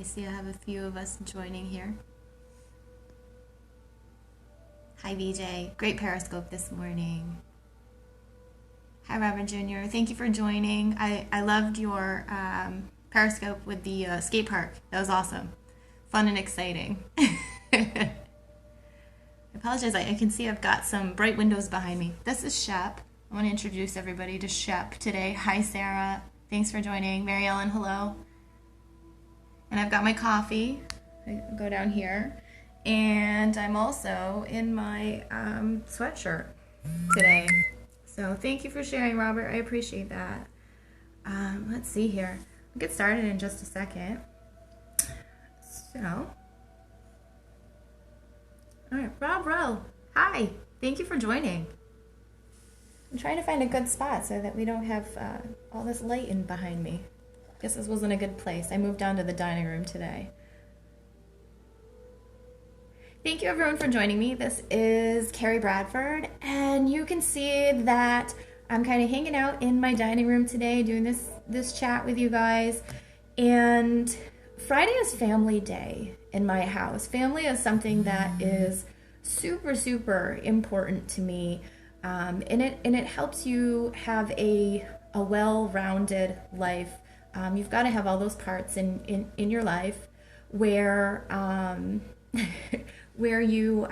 I see I have a few of us joining here. Hi, VJ. Great Periscope this morning. Hi, Robert Jr. Thank you for joining. I loved your Periscope with the skate park. That was awesome. Fun and exciting. I apologize. I can see I've got some bright windows behind me. This is Shep. I want to introduce everybody to Shep today. Hi, Sarah. Thanks for joining. Mary Ellen, hello. And I've got my coffee. I go down here. And I'm also in my sweatshirt today. So thank you for sharing, Robert. I appreciate that. Let's see here. We'll get started in just a second. So, all right, Rob Rowe. Hi. Thank you for joining. I'm trying to find a good spot so that we don't have all this light in behind me. Guess this wasn't a good place. I moved down to the dining room today. Thank you everyone for joining me. This is Carrie Bradford, and you can see that I'm kind of hanging out in my dining room today doing this chat with you guys. And Friday is family day in my house. Family is something that is super, super important to me. And it helps you have a well-rounded life. You've got to have all those parts in your life where where you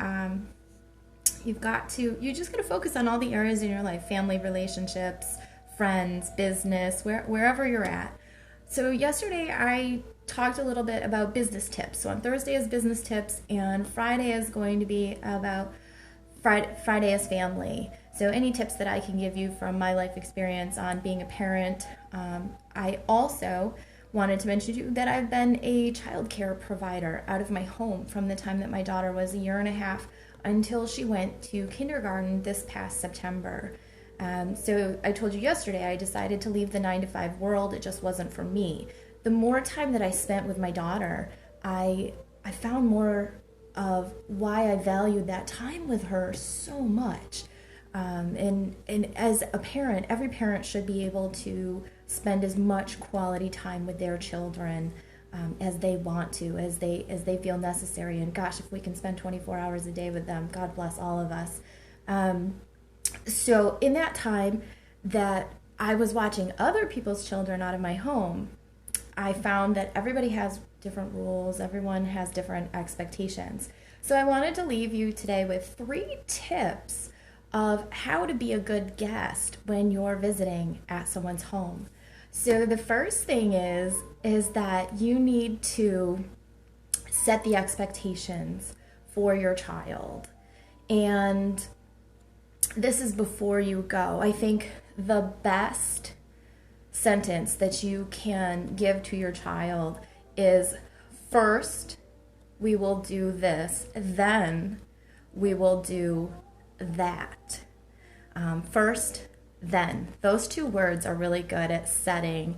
just got to focus on all the areas in your life: family, relationships, friends, business, wherever you're at. So yesterday I talked a little bit about business tips. So on Thursday is business tips, and Friday is going to be about Friday is family. So any tips that I can give you from my life experience on being a parent. I also wanted to mention to you that I've been a childcare provider out of my home from the time that my daughter was a year and a half until she went to kindergarten this past September. So I told you yesterday I decided to leave the 9-to-5 world. It just wasn't for me. The more time that I spent with my daughter, I found more of why I valued that time with her so much. And as a parent, every parent should be able to spend as much quality time with their children as they want to, as they feel necessary. And gosh, if we can spend 24 hours a day with them, God bless all of us. So in that time that I was watching other people's children out of my home, I found that everybody has different rules, everyone has different expectations. So I wanted to leave you today with 3 tips of how to be a good guest when you're visiting at someone's home. So the first thing is that you need to set the expectations for your child. And this is before you go. I think the best sentence that you can give to your child is, first, we will do this, then we will do that. First, then. Those 2 words are really good at setting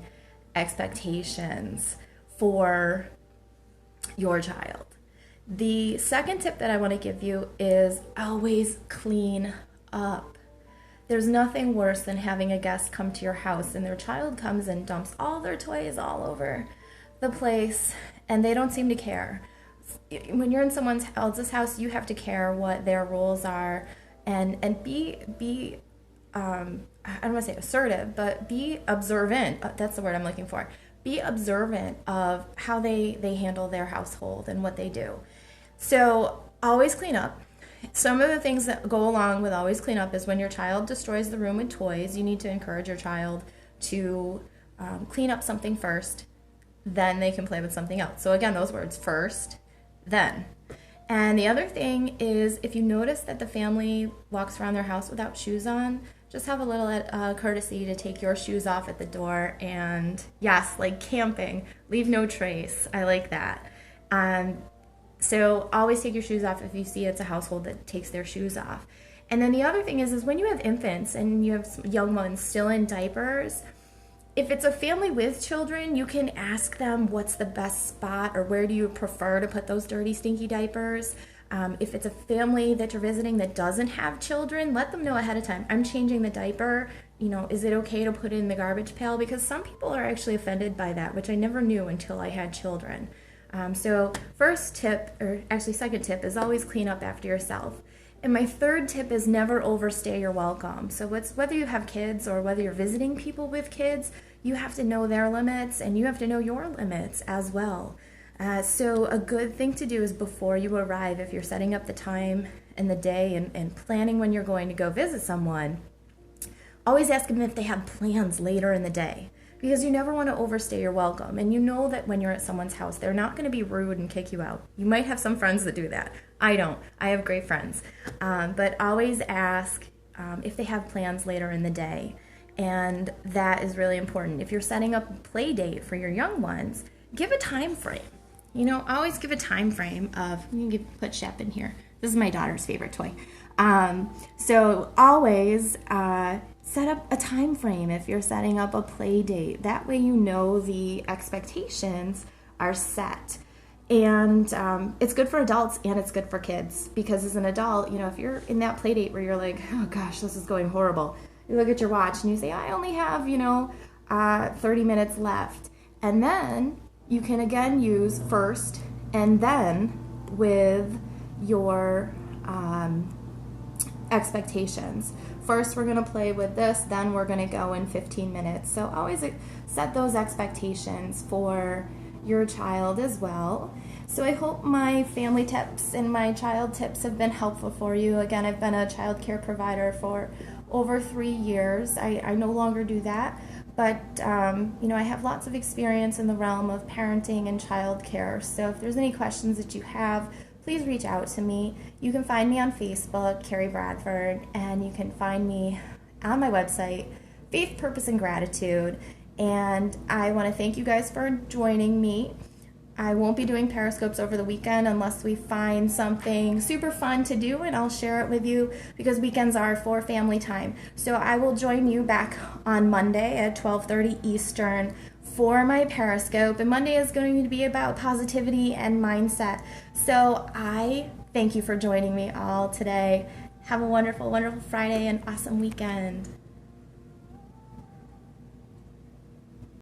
expectations for your child. The second tip that I want to give you is always clean up. There's nothing worse than having a guest come to your house and their child comes and dumps all their toys all over the place and they don't seem to care. When you're in someone else's house, you have to care what their rules are and be I don't want to say assertive, but be observant. That's the word I'm looking for. Be observant of how they handle their household and what they do. So always clean up. Some of the things that go along with always clean up is when your child destroys the room with toys, you need to encourage your child to clean up something first, then they can play with something else. So again, those words, first, then. And the other thing is, if you notice that the family walks around their house without shoes on, just have a little courtesy to take your shoes off at the door. And yes, like camping, leave no trace. I like that. So always take your shoes off if you see it's a household that takes their shoes off. And then the other thing is when you have infants and you have young ones still in diapers, if it's a family with children, you can ask them what's the best spot or where do you prefer to put those dirty, stinky diapers. If it's a family that you're visiting that doesn't have children, let them know ahead of time. I'm changing the diaper. Is it okay to put it in the garbage pail? Because some people are actually offended by that, which I never knew until I had children. So first tip, or actually second tip, is always clean up after yourself. And my third tip is never overstay your welcome. So whether you have kids or whether you're visiting people with kids, you have to know their limits and you have to know your limits as well. So a good thing to do is before you arrive, if you're setting up the time and the day and planning when you're going to go visit someone, always ask them if they have plans later in the day, because you never want to overstay your welcome. And you know that when you're at someone's house, they're not going to be rude and kick you out. You might have some friends that do that. I don't. I have great friends. But always ask if they have plans later in the day. And that is really important. If you're setting up a play date for your young ones, give a time frame. Always give a time frame of, you can put Shep in here. This is my daughter's favorite toy. So always set up a time frame if you're setting up a play date. That way you know the expectations are set. And it's good for adults and it's good for kids, because as an adult, if you're in that play date where you're like, oh gosh, this is going horrible, you look at your watch and you say, I only have 30 minutes left. And then you can again use first and then with your expectations. First, we're going to play with this, then we're going to go in 15 minutes. So always set those expectations for your child as well. So I hope my family tips and my child tips have been helpful for you. Again, I've been a child care provider for over 3 years. I no longer do that, but I have lots of experience in the realm of parenting and child care. So if there's any questions that you have, please reach out to me. You can find me on Facebook, Carrie Bradford, and you can find me on my website, Faith, Purpose, and Gratitude. And I want to thank you guys for joining me. I won't be doing Periscopes over the weekend unless we find something super fun to do, and I'll share it with you, because weekends are for family time. So I will join you back on Monday at 12:30 Eastern for my Periscope, and Monday is going to be about positivity and mindset. So I thank you for joining me all today. Have a wonderful, wonderful Friday and awesome weekend.